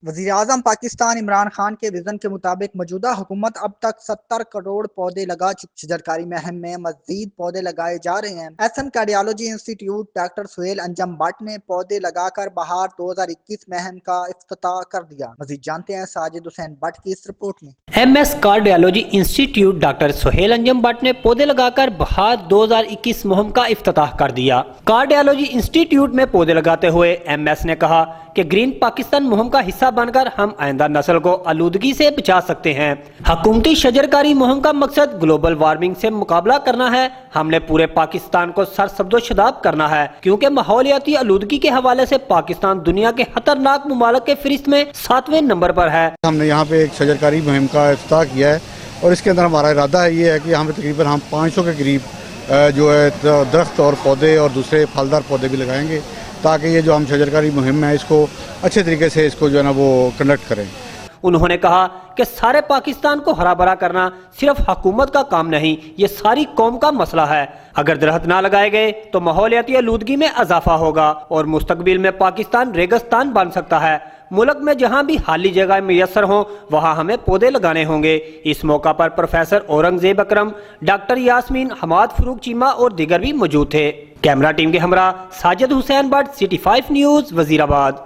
वज़ीर-ए-आज़म पाकिस्तान इमरान खान के विजन के मुताबिक मौजूदा हुकूमत अब तक 70 करोड़ पौधे लगा चुकी। शजरकारी मुहिम में मजीद पौधे लगाए जा रहे हैं। एसन cardiology institute doctor Suhail Anjum Bhat ने पौधे लगाकर बहार 2021 मुहिम का इफ्तिताह कर दिया। मजीद जानते हैं साजिद हुसैन भट्ट की इस रिपोर्ट में। MS cardiology institute doctor Suhail Anjum Bhat ने पौधे लगाकर बहार 2021 मुहिम का इफ्तिताह कर दिया। कार्डियोलॉजी इंस्टीट्यूट में पौधे लगाते हुए MS ने कहा कि ग्रीन पाकिस्तान मुहिम का हिस्सा बनकर हम आइंदा नस्ल को आलूदगी से बचा सकते हैं। हुकूमती शजरकारी मुहिम का मकसद ग्लोबल वार्मिंग से मुकाबला करना है। हमने पूरे पाकिस्तान को सरसब्दोशदाब करना है, क्योंकि माहौलियाती आलूदगी के हवाले से पाकिस्तान दुनिया के खतरनाक मुमालिक के फहरिस्त में 7वें नंबर पर है। हमने यहाँ पे एक शजरकारी मुहिम का इफ्तिताह किया है और इसके अंदर हमारा इरादा ये है कि यहाँ पे तकरीबन हम 500 के करीब जो है दरख्त और पौधे और दूसरे फलदार पौधे भी लगाएंगे, ताकि ये जो हम शजरकारी मुहिम है इसको अच्छे तरीके से इसको जो है ना वो कंडक्ट करें। उन्होंने कहा कि सारे पाकिस्तान को हरा भरा करना सिर्फ हुकूमत का काम नहीं, ये सारी कौम का मसला है। अगर दरख्त ना लगाए गए तो माहौलियाती आलूदगी में इजाफा होगा और मुस्तकबिल में पाकिस्तान रेगिस्तान बन सकता है। मुल्क में जहां भी खाली जगह मैसर हो वहां हमें पौधे लगाने होंगे। इस मौका पर प्रोफेसर औरंगजेब अकरम, डॉक्टर यास्मीन, हमाद फरूक चीमा और दीगर भी मौजूद थे। कैमरा टीम के हमरा साजिद हुसैन भट्ट, City 5 न्यूज़, वजीराबाद।